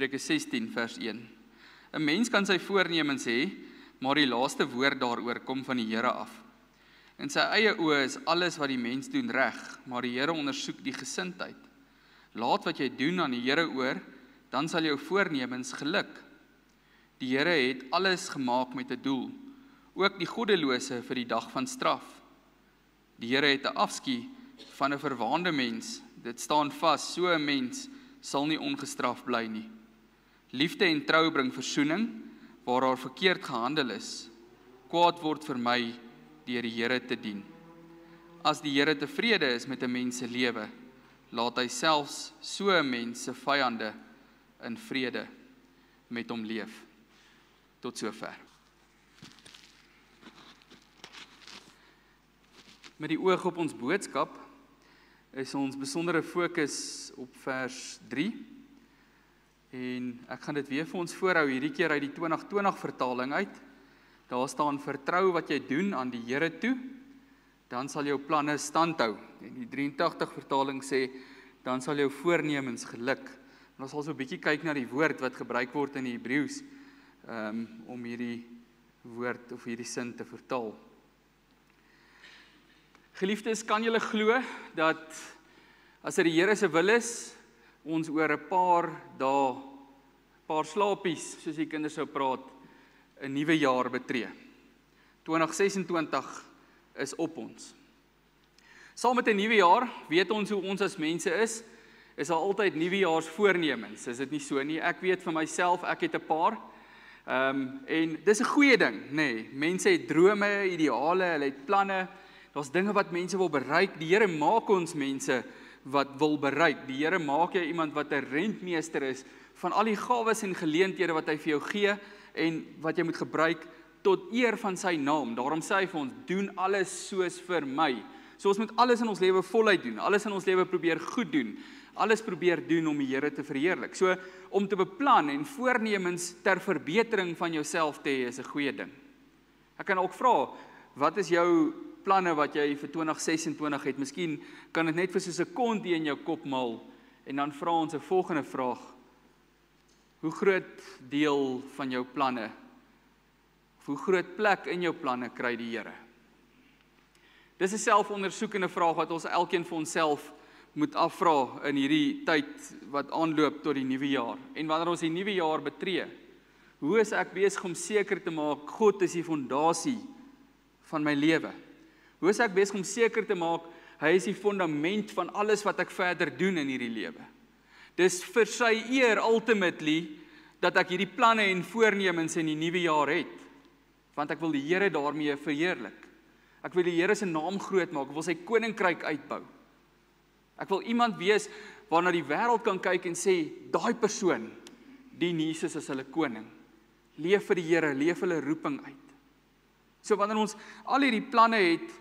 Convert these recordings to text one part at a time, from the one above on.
Spreuke 16 vers 1. 'n Mens kan sy voornemens hê, maar die laaste woord daaroor kom van die Here af. In sy eie oë is alles wat die mens doen reg, maar die Here ondersoek die gesindheid. Laat wat jy doen aan die Here oor, dan sal jou voornemens geluk. Die Here het alles gemaak met 'n doel, ook die goddelose vir die dag van straf. Die Here het 'n afskie van 'n verwaande mens. Dit staan vas, so 'n mens sal nie ongestraf bly nie. Liefde en trou bring versoening, waar daar verkeerd gehandel is. Kwaad word vermy deur die Here te dien. As die Here tevrede is met 'n mens se lewe, laat hy selfs so 'n mens se vyande in vrede met hom leef. Tot sover. Met die oog op ons boodskap is ons besondere fokus op vers 3. En ek gaan dit weer vir ons voorhou, hierdie keer uit die 2020 vertaling uit. Daar staan: vertrou wat jy doen aan die Here toe, dan sal jou planne standhou. En die 83 vertaling sê, dan sal jou voornemens geluk. En ons sal so 'n bietjie kyk na die woord wat gebruik word in die Hebreëus om hierdie woord of hierdie sin te vertaal. Geliefdes, kan julle glo dat as dit die Here se wil is, ons oor 'n paar dae, paar slaapies, soos die kinders sou praat, 'n nuwe jaar betree. 2026 is op ons. Saam met 'n nuwe jaar, weet ons hoe ons as mense is daar altyd nuwejaarsvoornemens, is dit nie so nie? Ek weet vir myself, ek het 'n paar, en dis 'n goeie ding, nê? Mense het drome, ideale, hulle het planne, daar's dinge wat mense wil bereik. Die Here maak ons mense wat wil bereik. Die Here maak jou iemand wat 'n rentmeester is van al die gawes en geleenthede wat hy vir jou gee en wat jy moet gebruik tot eer van sy naam. Daarom sê hy vir ons, doen alles soos vir my. So ons moet alles in ons lewe voluit doen, alles in ons lewe probeer goed doen, alles probeer doen om die Here te verheerlik. So om te beplan en voornemens ter verbetering van jouself te hê is 'n goeie ding. Ek kan ook vra, wat is jou planne wat jy vir 2026 het? Miskien kan dit net vir so 'n sekondie in jou kop maal en dan vra ons 'n volgende vraag. Hoe groot deel van jou planne, of hoe groot plek in jou planne kry die Here? Dis 'n selfondersoekende vraag wat ons elkeen vir onsself moet afvra in hierdie tyd wat aanloop tot die nuwe jaar. En wanneer ons die nuwe jaar betree, hoe is ek besig om seker te maak God is die fondasie van my lewe? Hoe is ek besig om seker te maak hy is die fundament van alles wat ek verder doen in hierdie lewe? Dis vir sy eer ultimately dat ek hierdie planne en voornemens in die nuwe jaar het, want ek wil die Here daarmee verheerlik. Ek wil die Here se naam groot maak, ek wil sy koninkryk uitbou. Ek wil iemand wees waarna die wêreld kan kyk en sê, daai persoon, dien Jesus as hulle koning. Leef vir die Here, leef hulle roeping uit. So wanneer ons al hierdie planne het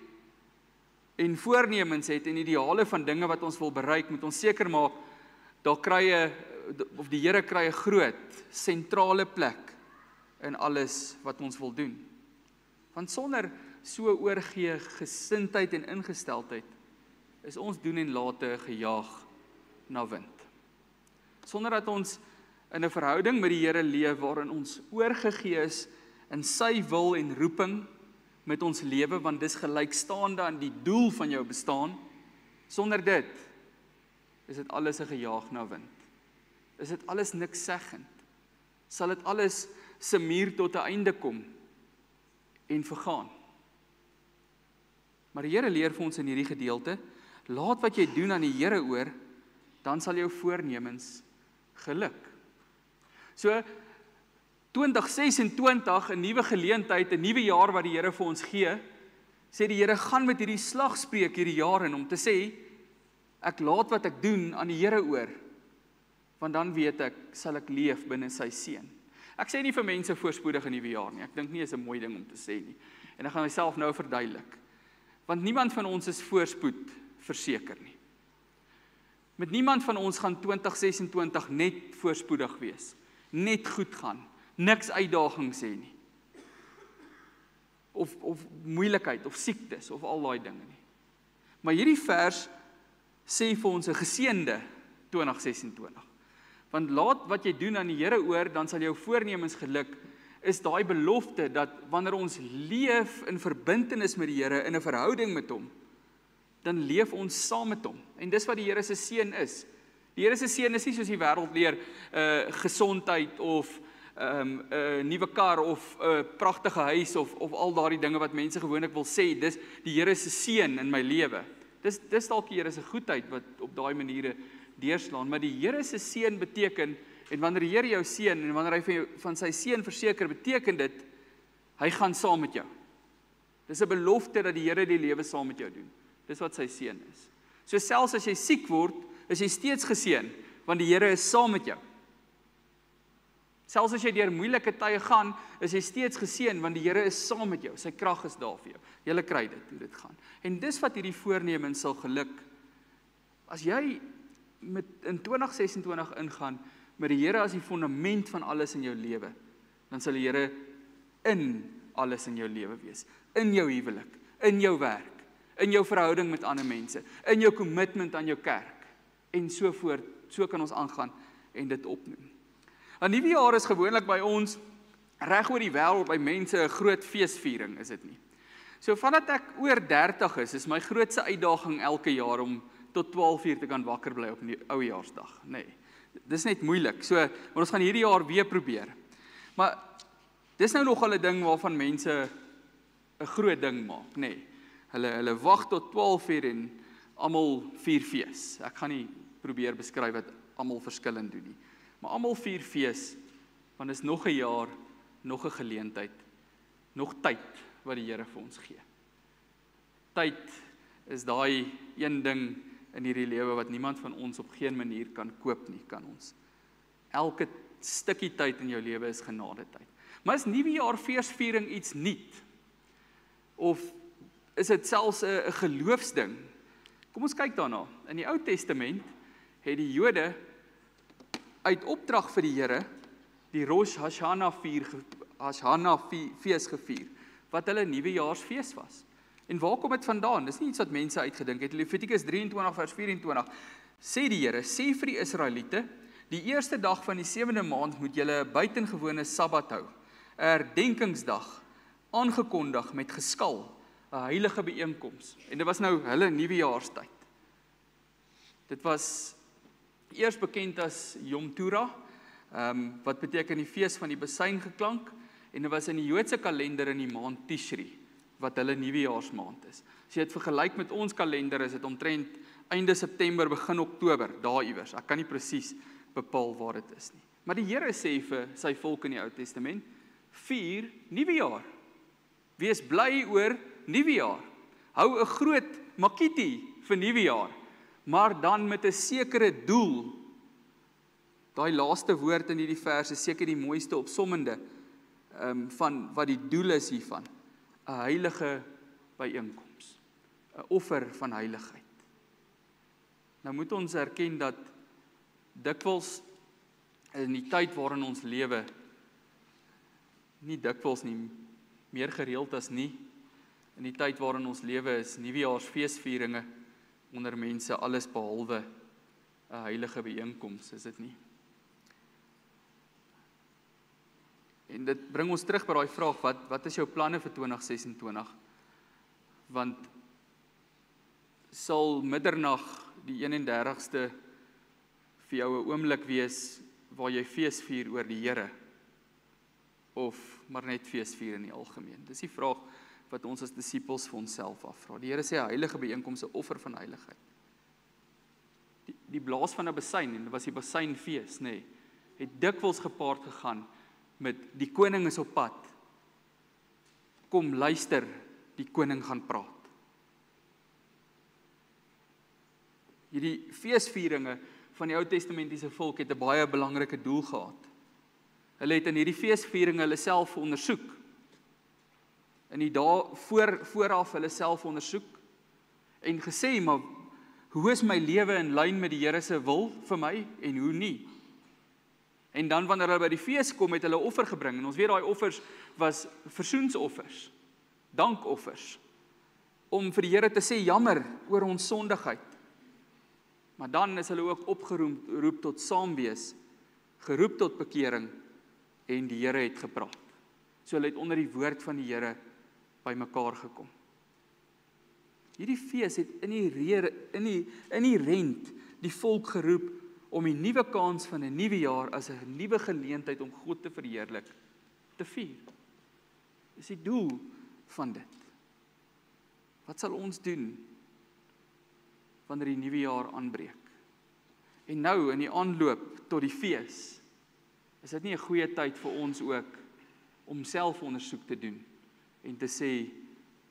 en voornemens het en ideale van dinge wat ons wil bereik, moet ons seker maak, die Here kry 'n groot, sentrale plek in alles wat ons wil doen. Want sonder so oorgee gesindheid en ingesteldheid, is ons doen en late gejaag na wind. Sonder dat ons in 'n verhouding met die Here leef, waarin ons oorgegee is in sy wil en roeping met ons lewe, want dis gelykstaande aan die doel van jou bestaan. Sonder dit is dit alles 'n gejaag na wind. Is dit alles niks seggend? Sal dit alles se muur tot 'n einde kom en vergaan? Maar die Here leer vir ons in hierdie gedeelte, laat wat jy doen aan die Here oor, dan sal jou voornemens geluk. So 2026, 'n nuwe geleentheid, 'n nuwe jaar wat die Here vir ons gee, sê die Here, gaan met hierdie slagspreuk hierdie jaar in, om te sê, ek laat wat ek doen aan die Here oor, want dan weet ek, sal ek leef binne sy seën. Ek sê nie vir mense voorspoedig 'n nuwe jaar nie, ek dink nie is 'n mooi ding om te sê nie, en ek gaan myself nou verduidelik, want niemand van ons is voorspoed verseker nie. Met niemand van ons gaan 2026 net voorspoedig wees, net goed gaan, niks uitdagings hê nie, of moeilikheid, of siektes, of al daai dinge nie. Maar hierdie vers sê vir ons 'n geseënde 2026. Want laat wat jy doen aan die Here oor, dan sal jou voornemens geluk, is daai belofte dat wanneer ons leef in verbintenis met die Here, in 'n verhouding met hom, dan leef ons saam met hom. En dis wat die Here se seën is. Die Here se seën is nie soos die wêreld leer, gesondheid of 'n nuwe kar of 'n pragtige huis of al daardie dinge wat mense gewoonlik wil sê, dis die Here se seën in my lewe. Dis dalk die Here se goedheid wat op daai maniere deurslaan, maar die Here se seën beteken, en wanneer die Here jou seën en wanneer hy vir jou van sy seën verseker, beteken dit hy gaan saam met jou. Dis 'n belofte dat die Here die lewe saam met jou doen. Dis wat sy seën is. So selfs as jy siek word, is jy steeds geseën, want die Here is saam met jou. Selfs as jy deur moeilike tye gaan, is jy steeds geseën, want die Here is saam met jou. Sy krag is daar vir jou. Jy kry dit, hoe dit gaan. En dis wat hierdie voornemens sal geluk. As jy in 2026 ingaan, met die Here as die fundament van alles in jou lewe, dan sal die Here in alles in jou lewe wees. In jou huwelik, in jou werk, in jou verhouding met ander mense, in jou commitment aan jou kerk, en so voort. So kan ons aangaan en dit opnoem. 'n Nuwe jaar is gewoonlik by ons, reg oor die wêreld, by mense 'n groot feesviering, is dit nie? So vandat ek oor 30 is my grootste uitdaging elke jaar om tot 12 uur te kan wakker bly op 'n Oudejaarsdag. Nee, dis net moeilik. So, maar ons gaan hierdie jaar weer probeer. Maar dis nou nogal 'n ding waarvan mense 'n groot ding maak, nee. Hulle wag tot 12 uur en almal vier fees. Ek gaan nie probeer beskryf wat almal verskillend doen nie. Maar almal vier fees, want is nog 'n jaar, nog 'n geleentheid, nog tyd wat die Here vir ons gee. Tyd is daai een ding in hierdie lewe wat niemand van ons op geen manier kan koop nie, kan ons. Elke stukkie tyd in jou lewe is genadetyd. Maar is nuwejaar feesviering iets nuut? Of is dit selfs 'n geloofsding? Kom ons kyk daarna. In die Ou Testament het die Jode uit opdrag vir die Here die Rosh Hashanah fees gevier, wat hulle nuwejaarsfees was. En waar kom dit vandaan? Dis nie iets wat mense uitgedink het. Levitikus 23 vers 24 sê die Here, sê vir die Israeliete, die eerste dag van die 7de maand moet julle 'n buitengewone Sabbat hou, 'n herdenkingsdag, aangekondig met geskal, 'n heilige byeenkoms. En dit was nou hulle nuwejaarstyd. Dit was eers bekend as Yom Teruah, wat beteken die fees van die besyngeklank, en dit was in die Joodse kalender in die maand Tishri, wat hulle nuwejaarsmaand is. As jy dit vergelyk met ons kalender, is dit omtrent einde September, begin Oktober, daar iewers. Ek kan nie presies bepaal waar dit is nie. Maar die Here sê vir sy volk in die Ou Testament, vier nuwejaar. Wees bly oor nuwejaar. Hou 'n groot makiti vir nuwejaar, maar dan met 'n sekere doel. Daai laaste woord in hierdie vers is seker die mooiste opsommende van wat die doel is hiervan. 'n Heilige byeenkoms, 'n offer van heiligheid. Nou moet ons erken dat dikwels in die tyd waarin ons lewe, nie dikwels nie, meer gereeld as nie, in die tyd waarin ons lewe is nuwejaarsfeesvieringe onder mense alles behalwe 'n heilige byeenkoms, is dit nie? En dit bring ons terug by daai vraag, wat is jou planne vir 2026? Want sal middernag die 31ste vir jou 'n oomblik wees waar jy fees vier oor die Here, of maar net fees vier in die algemeen? Dis die vraag wat ons as disippels vir onsself afvra. Die Here sê 'n heilige byeenkoms, 'n offer van heiligheid. Die blaas van 'n besyn, en dit was die besynfees, nê, het dikwels gepaard gegaan met die koning is op pad. Kom luister, die koning gaan praat. Hierdie feesvieringe van die Ou Testamentiese volk het 'n baie belangrike doel gehad. Hulle het in hierdie feesvieringe hulle self ondersoek. In die dae vooraf hulle self ondersoek en gesê, maar hoe is my lewe in lyn met die Here se wil vir my en hoe nie? En dan wanneer hulle by die fees kom, het hulle offer gebring. En ons weet daai offers was versoensoffers, dankoffers, om vir die Here te sê jammer oor ons sondigheid. Maar dan is hulle ook opgeroep tot saamwees geroep tot bekering en die Here het gepraat. So hulle het onder die woord van die Here by mekaar gekom. Hierdie fees het inherent die volk geroep om die nuwe kans van 'n nuwe jaar as 'n nuwe geleentheid om God te verheerlik te vier. Dis die doel van dit. Wat sal ons doen wanneer die nuwe jaar aanbreek? En nou in die aanloop tot die fees, is dit nie 'n goeie tyd vir ons ook om selfondersoek te doen en te sê,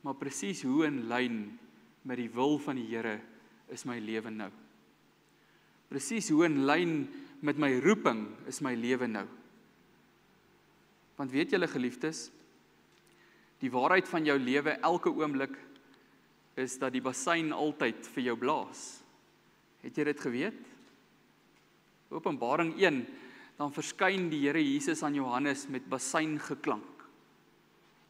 maar presies hoe in lyn met die wil van die Here is my lewe nou. Presies hoe in lyn met my roeping is my lewe nou. Want weet julle geliefdes, die waarheid van jou lewe elke oomblik is dat die bassein altyd vir jou blaas. Het jy dit geweet? Openbaring 1, dan verskyn die Here Jesus aan Johannes met bassein geklank.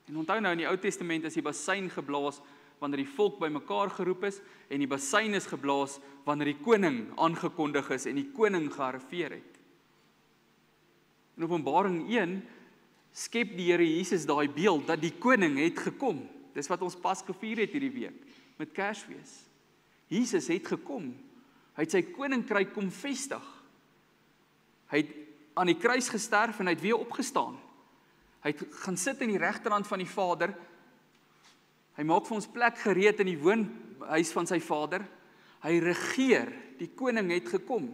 En onthou nou in die Ou Testament is die bassein geblaas wanneer die volk bymekaar geroep is en die bassein is geblaas wanneer die koning aangekondig is en die koning gearriveer het. In Openbaring 1 skep die Here Jesus daai beeld dat die koning het gekom. Dis wat ons pas gevier het hierdie week met Kersfees. Jesus het gekom. Hy het sy koninkryk kom vestig. Hy het aan die kruis gesterf en hy het weer opgestaan. Hy het gaan sit in die regterhand van die Vader. Hy maak vir ons plek gereed in die woonhuis van sy Vader. Hy regeer, die koning het gekom.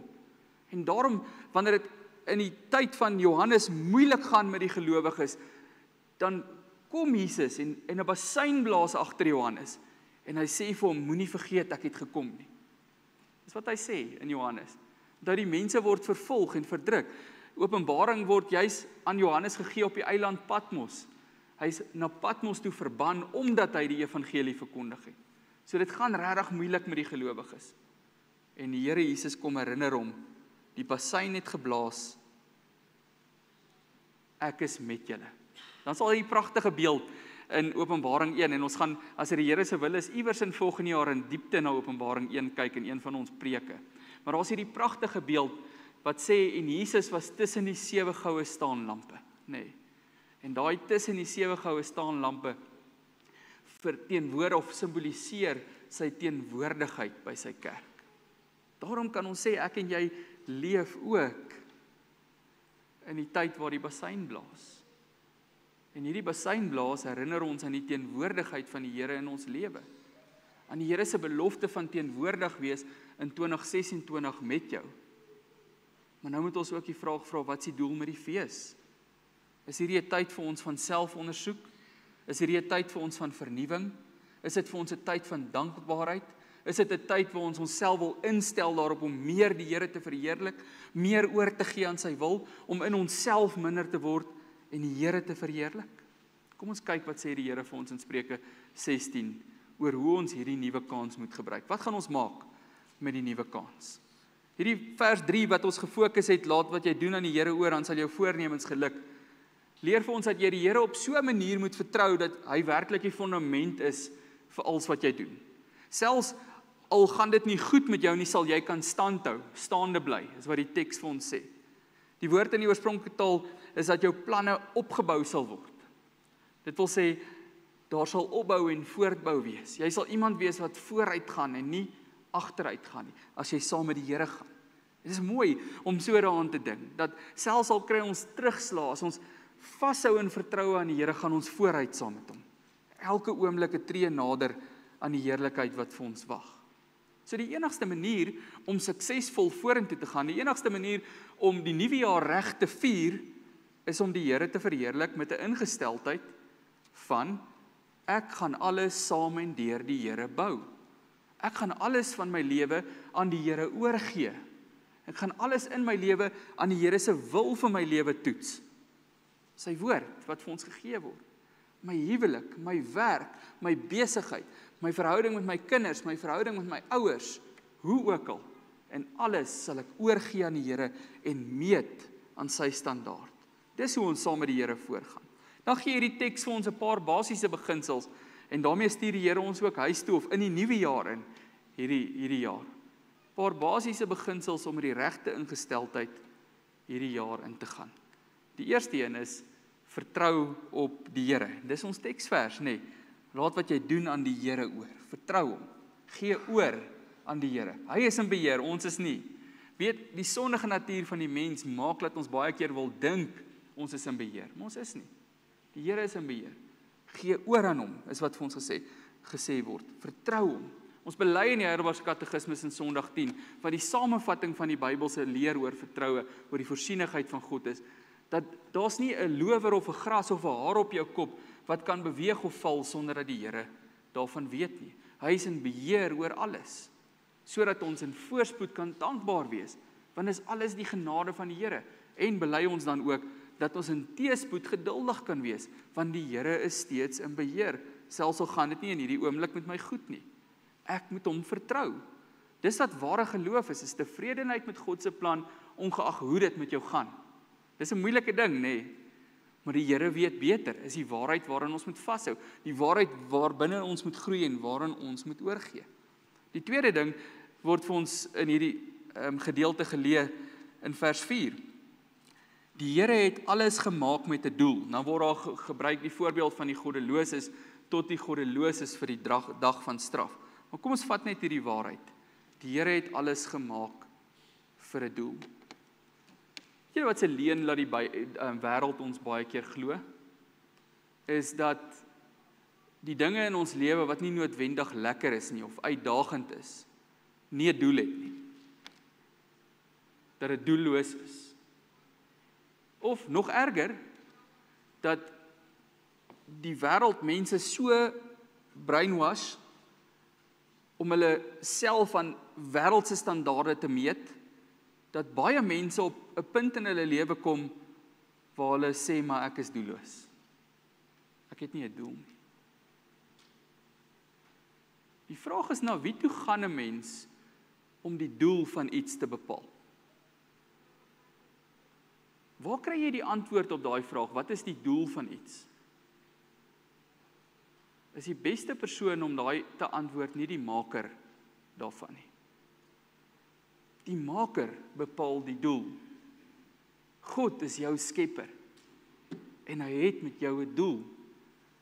En daarom, wanneer dit in die tyd van Johannes moeilik gaan met die gelowiges, dan kom Jesus en 'n bassein blaas agter Johannes. En hy sê vir hom, moenie vergeet ek het gekom nie. Dis wat hy sê in Johannes. Dat die mense word vervolg en verdruk. Openbaring word juis aan Johannes gegee op die eiland Patmos. Hy is na Patmos toe verban omdat hy die evangelie verkondig het. So dit gaan regtig moeilik met die gelowiges. En die Here Jesus kom herinner hom, die bassein het geblaas, ek is met julle. Dan sal hy die pragtige beeld in Openbaring 1, en ons gaan, as die Here se wil is, iewers in volgende jaar in diepte na Openbaring 1 kyk in een van ons preke. Maar daar is hierdie pragtige beeld, wat sê, en Jesus was tussen die 7 goue staanlampe, nee. En daai tussen die 7 goue staanlampe verteenwoordig of simboliseer sy teenwoordigheid by sy kerk. Daarom kan ons sê, ek en jy leef ook in die tyd waar die bassein blaas. En hierdie bassein blaas herinner ons aan die teenwoordigheid van die Here in ons lewe. Aan die Here se belofte van teenwoordig wees in 2026 met jou. Maar nou moet ons ook die vraag vra, wat is die doel met die fees? Is hierdie 'n tyd vir ons van selfondersoek? Is hierdie 'n tyd vir ons van vernuwing? Is dit vir ons 'n tyd van dankbaarheid? Is dit 'n tyd waar ons onsself wil instel daarop om meer die Here te verheerlik, meer oor te gee aan sy wil, om in onsself minder te word en die Here te verheerlik? Kom ons kyk wat sê die Here vir ons in Spreuke 16 oor hoe ons hierdie nuwe kans moet gebruik. Wat gaan ons maak met die nuwe kans? Hierdie vers 3 wat ons gefokus het, laat wat jy doen aan die Here oor, dan sal jou voornemens geluk. Leer vir ons dat jy die Here op so 'n manier moet vertrou dat hy werklik die fondament is vir alles wat jy doen. Selfs al gaan dit nie goed met jou nie, sal jy kan standhou, staande bly, is wat die teks vir ons sê. Die woord in die oorspronklike taal is dat jou planne opgebou sal word. Dit wil sê, daar sal opbou en voortbou wees. Jy sal iemand wees wat vooruit gaan en nie agteruit gaan nie, as jy saam met die Here gaan. Dit is mooi om so daaraan te dink, dat selfs al kry ons terugslaa, as ons vashou en vertroue aan die Here, gaan ons vooruit saam met hom. Elke oomblik 'n tree nader aan die heerlikheid wat vir ons wag. So die enigste manier om suksesvol vorentoe te gaan, die enigste manier om die nuwe jaar reg te vier, is om die Here te verheerlik met 'n ingesteldheid van, ek gaan alles saam en deur die Here bou. Ek gaan alles van my lewe aan die Here oorgee. Ek gaan alles in my lewe aan die Here se wil vir my lewe toets. Sy woord wat vir ons gegee word. My huwelik, my werk, my besigheid, my verhouding met my kinders, my verhouding met my ouers, hoe ook al. En alles sal ek oorgee aan die Here en meet aan sy standaard. Dis hoe ons saam met die Here voorgaan. Dan gee hierdie teks vir ons 'n paar basiese beginsels en daarmee stuur die Here ons ook huis toe of in die nuwe jaar in hierdie jaar. 'n Paar basiese beginsels om met die regte ingesteldheid hierdie jaar in te gaan. Die eerste een is, vertrou op die Here. Dis ons teksvers, nê. Laat wat jy doen aan die Here oor. Vertrou hom. Gee oor aan die Here. Hy is in beheer, ons is nie. Weet, die sondige natuur van die mens maak dat ons baie keer wil dink ons is in beheer, maar ons is nie. Die Here is in beheer. Gee oor aan hom, is wat vir ons gesê word. Vertrou hom. Ons bely in die Heidelbergse Katekismes in Sondag 10, wat die samevatting van die Bybelse leer oor vertroue, oor die voorsienigheid van God is, dat daar's nie 'n lower of 'n gras of 'n haar op jou kop wat kan beweeg of val sonder dat die Here daarvan weet nie. Hy is in beheer oor alles, sodat ons in voorspoed kan dankbaar wees, want is alles die genade van die Here. En bely ons dan ook dat ons in teëspoed geduldig kan wees, want die Here is steeds in beheer, selfs al gaan dit nie in hierdie oomblik met my goed nie. Ek moet hom vertrou. Dis wat ware geloof is tevredenheid met God se plan, ongeag hoe dit met jou gaan. Dis 'n moeilike ding, nê? Maar die Here weet beter, is die waarheid waarin ons moet vashou, die waarheid waarbinne ons moet groei en waarin ons moet oorgee. Die tweede ding word vir ons in hierdie gedeelte geleer in vers 4. Die Here het alles gemaak met 'n doel. Nou word daar gebruik die voorbeeld van die goddeloses tot die goddeloses vir die dag van straf. Maar kom ons vat net hierdie waarheid. Die Here het alles gemaak vir 'n doel. Weet jy wat se leuen laat die wêreld ons baie keer glo? Is dat die dinge in ons lewe wat nie noodwendig lekker is nie of uitdagend is, nie 'n doel het nie. Dat dit doelloos is. Of nog erger, dat die wêreld mense so brainwash om hulle self aan wêreldse standaarde te meet, dat baie mense op 'n punt in hulle lewe kom waar hulle sê, maar ek is doelloos. Ek het nie 'n doel nie. Die vraag is nou, wie toe gaan 'n mens om die doel van iets te bepaal? Waar kry jy die antwoord op daai vraag? Wat is die doel van iets? Is die beste persoon om daai te antwoord nie die maker daarvan nie. Die maker bepaal die doel. God is jou skepper. En hy het met jou 'n doel.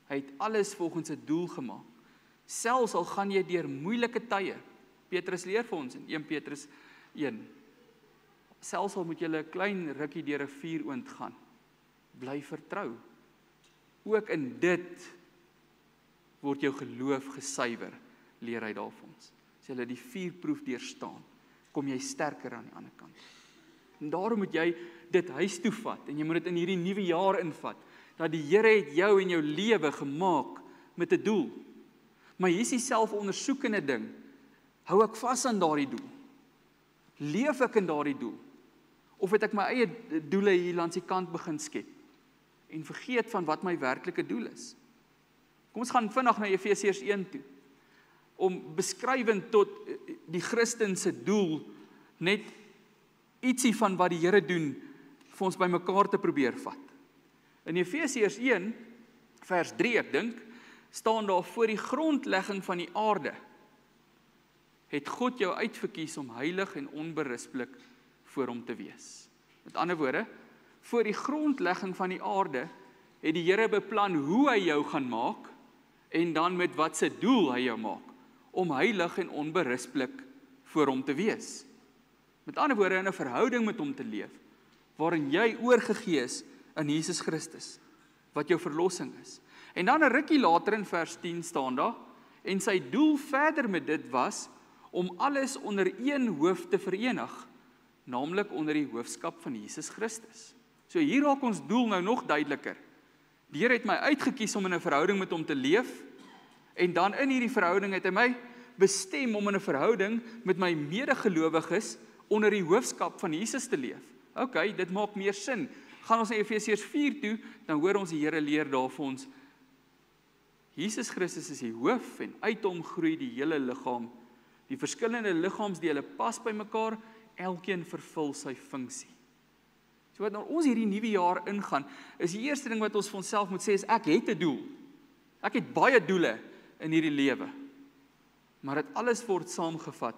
Hy het alles volgens 'n doel gemaak. Selfs al gaan jy deur moeilike tye. Petrus leer vir ons in 1 Petrus 1. Selfs al moet jy 'n klein rukkie deur 'n vuuroond gaan, bly vertrou. Ook in dit word jou geloof gesuiwer, leer hy daar vir ons. As jy die vuurproef deurstaan, kom jy sterker aan die ander kant. En daarom moet jy dit huis toe vat, en jy moet dit in hierdie nuwe jaar invat, dat die Here het jou en jou lewe gemaak met 'n doel. Maar hier is die selfondersoekende ding, hou ek vas aan daardie doel? Leef ek in daardie doel? Of het ek my eie doele hier langs die kant begin skep, en vergeet van wat my werklike doel is? Kom ons gaan vinnig na Efesiërs 1 toe, om beskrywend tot die Christen se doel, net ietsie van wat die Here doen, vir ons by mekaar te probeer vat. In Efesiërs 1, vers 3, ek dink, staan daar, voor die grondlegging van die aarde, het God jou uitverkies om heilig en onberispelik voor hom te wees. Met ander woorde, voor die grondlegging van die aarde, het die Here beplan hoe hy jou gaan maak, en dan met wat se doel hy jou maak, om heilig en onberispelik voor hom te wees. Met ander woorde, in 'n verhouding met hom te leef, waarin jy oorgegee is aan Jesus Christus, wat jou verlossing is. En dan 'n rukkie later in vers 10 staan daar, en sy doel verder met dit was, om alles onder een hoof te verenig, naamlik onder die hoofskap van Jesus Christus. So hier raak ons doel nou nog duideliker. Die Here het my uitgekies om in 'n verhouding met hom te leef, en dan in hierdie verhouding het hy my bestem om in 'n verhouding met my medegelowiges onder die hoofskap van Jesus te leef. Ok, dit maak meer sin. Gaan ons na Efesiërs 4 toe, dan hoor ons die Here leer daar vir ons, Jesus Christus is die hoof, en uit hom groei die hele liggaam. Die verskillende liggaamsdele pas by mekaar, elkeen vervul sy funksie. So wat nou ons hierdie nuwe jaar ingaan, is die eerste ding wat ons vir onsself moet sê, is ek het 'n doel. Ek het baie doele in hierdie lewe. Maar dit alles word saamgevat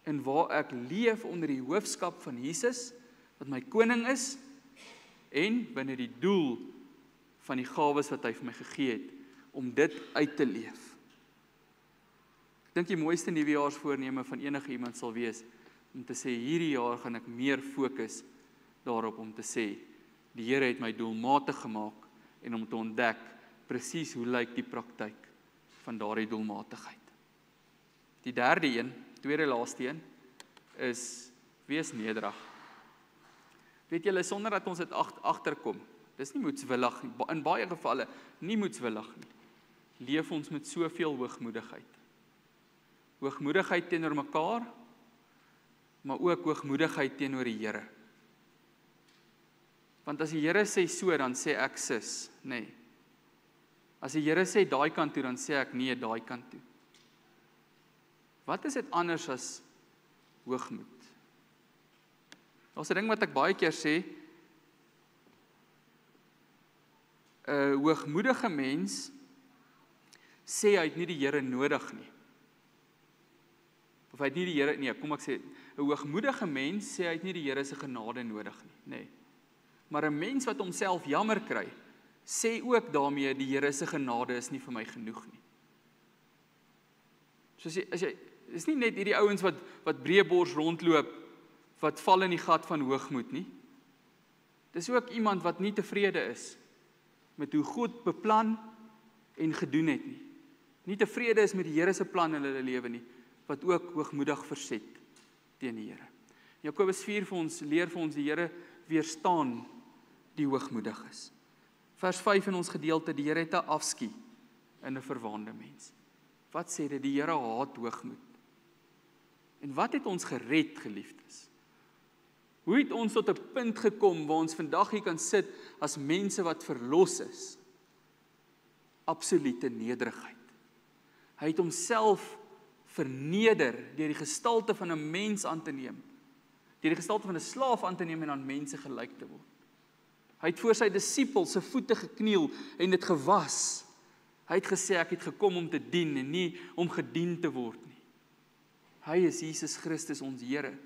in waar ek leef onder die hoofskap van Jesus, wat my koning is, en binne die doel van die gawes wat hy vir my gegee het, om dit uit te leef. Ek dink die mooiste nuwejaarsvoorneme van enige iemand sal wees, om te sê, hierdie jaar gaan ek meer fokus daarop om te sê, die Here het my doelmatig gemaak, en om te ontdek, presies hoe lyk die praktyk van daardie doelmatigheid. Die derde een, tweede laaste een, is, wees nederig. Weet julle, sonder dat ons dit agterkom, dis nie moedswillig nie, in baie gevalle nie moedswillig nie, leef ons met soveel hoogmoedigheid. Hoogmoedigheid teenoor mekaar, maar ook hoogmoedigheid teenoor die Here. Want as die Here sê so, dan sê ek sis, nee. As die Here sê daai kant toe, dan sê ek nee, daai kant toe. Wat is dit anders as hoogmoed? Daar's 'n ding wat ek baie keer sê, 'n hoogmoedige mens sê hy het nie die Here nodig nie. Of hy het nie die Here, nee, kom ek sê, 'n hoogmoedige mens sê hy het nie die Here se genade nodig nie, nee. Maar 'n mens wat homself jammer kry, sê ook daarmee die Here se genade is nie vir my genoeg nie. So as jy is nie net hierdie ouens wat breëbors rondloop, wat val in die gat van hoogmoed nie. Dis ook iemand wat nie tevrede is met hoe God beplan en gedoen het nie. Nie tevrede is met die Here se plan in hulle lewe nie, wat ook hoogmoedig verset teen die Here. Jakobus 4 leer vir ons die Here weerstaan die hoogmoediges. Vers 5 in ons gedeelte, die Here het 'n afskie in 'n verwaande mens. Wat sê dit? Die Here haat hoogmoed. En wat het ons gered, geliefdes? Hoe het ons tot 'n punt gekom waar ons vandag hier kan sit as mense wat verlos is? Absolute nederigheid. Hy het homself verneder deur die gestalte van 'n mens aan te neem, deur die gestalte van 'n slaaf aan te neem en aan mense gelyk te word. Hy het voor sy disippels se voete gekniel en dit gewas. Hy het gesê, ek het gekom om te dien en nie om gedien te word nie. Hy is Jesus Christus, ons Here,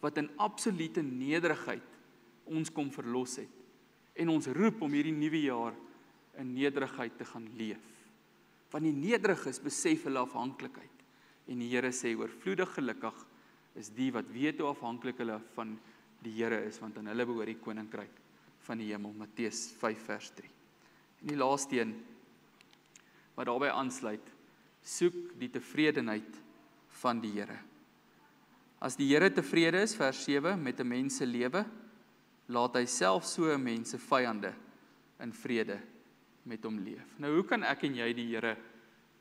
wat in absolute nederigheid ons kom verlos het en ons roep om hierdie nuwe jaar in nederigheid te gaan leef. Want die nederiges besef hulle afhanklikheid en die Here sê, oorvloedig gelukkig is die wat weet hoe afhanklik hulle van die Here is, want aan hulle behoort die koninkryk van die hemel. Matteus 5 vers 3. En die laaste een wat daarbey aansluit, soek die tevredenheid van die Here. As die Here tevrede is, vers 7, met 'n mens se lewe, laat hy self so 'n mens se vyande in vrede met hom leef. Nou, hoe kan ek en jy die Here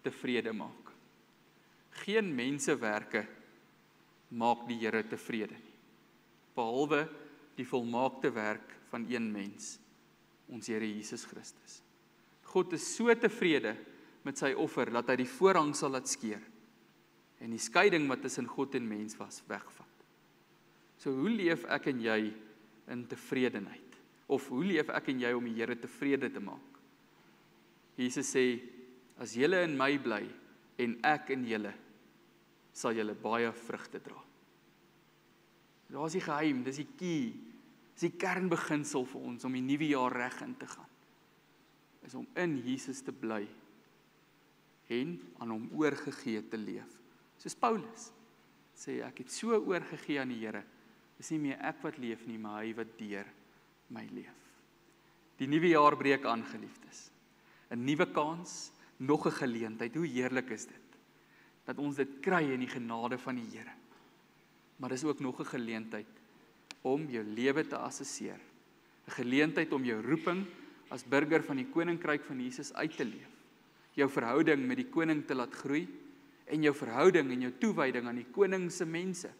tevrede maak? Geen mensewerke maak die Here tevrede nie, behalwe die volmaakte werk van een mens, ons Here Jesus Christus. God is so tevrede met sy offer, dat hy die voorhang sal laat skeer, en die skeiding wat tussen God en mens was, wegvat. So hoe leef ek en jy in tevredenheid? Of hoe leef ek en jy om die Here tevrede te maak? Jesus sê, as julle in my bly, en ek in julle, sal julle baie vrugte dra. Daar is die geheim, dis die key, dis die kernbeginsel vir ons, om die nuwe jaar reg in te gaan, is om in Jesus te bly, en aan hom oorgegee te leef. Soos Paulus sê, ek het so oorgegee aan die Here, dis nie meer ek wat leef nie, maar hy wat deur my leef. Die nuwe jaar breek aan, geliefdes. 'n Nuwe kans, nog 'n geleentheid, hoe heerlik is dit, dat ons dit kry in die genade van die Here. Maar dis ook nog 'n geleentheid, om jou lewe te assesseer, 'n geleentheid om jou roeping, as burger van die koninkryk van Jesus uit te leef, jou verhouding met die koning te laat groei, en jou verhouding en jou toewyding aan die koning se mense.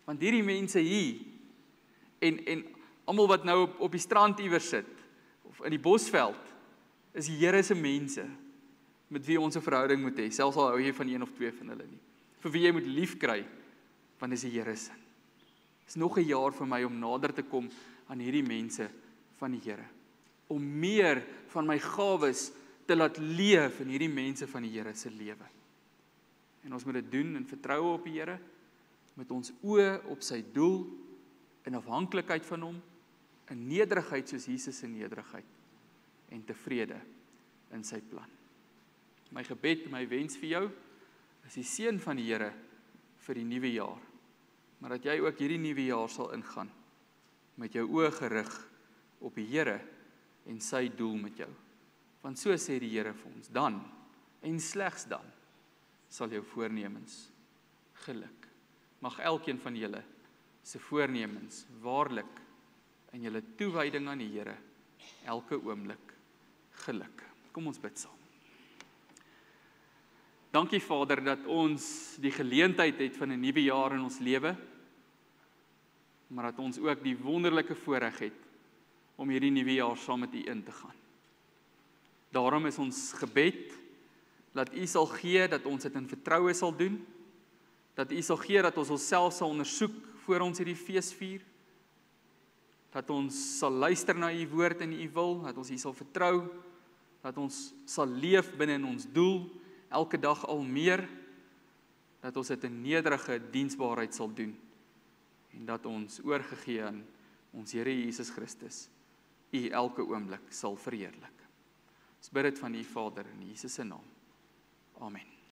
Want hierdie mense hier, en almal wat nou op die strand iewers sit, of in die bosveld, is die Here se mense, met wie ons 'n verhouding moet hê, selfs al hou jy van een of twee van hulle nie. Vir wie jy moet lief kry, want dis die Here se. Dis nog 'n jaar vir my om nader te kom aan hierdie mense van die Here, om meer van my gawes te laat leef in hierdie mense van die Here se lewe. En ons moet dit doen in vertroue op die Here, met ons oë op sy doel, in afhanklikheid van hom, in nederigheid soos Jesus in nederigheid, en tevrede in sy plan. My gebed, my wens vir jou, is die seën van die Here vir die nuwe jaar, maar dat jy ook hierdie nuwe jaar sal ingaan, met jou oë gerig op die Here en sy doel met jou. Want so sê die Here vir ons, dan, en slegs dan, sal jou voornemens geluk. Mag elkeen van julle se voornemens waarlik in julle toewyding aan die Here elke oomblik geluk. Kom ons bid saam. Dankie Vader dat ons die geleentheid het van 'n nuwe jaar in ons lewe, maar dat ons ook die wonderlike voorreg het om hierdie nuwe jaar saam met U in te gaan. Daarom is ons gebed dat U sal gee dat ons dit in vertroue sal doen, dat U sal gee dat ons onsself sal ondersoek voor ons hierdie fees vier, dat ons sal luister na U woord en U wil, dat ons U sal vertrou, dat ons sal leef binne in ons doel, elke dag al meer, dat ons dit in nederige diensbaarheid sal doen, en dat ons oorgegee aan ons Here Jesus Christus, U elke oomblik sal verheerlik. Ons bid dit van U Vader in Jesus se naam. Amen.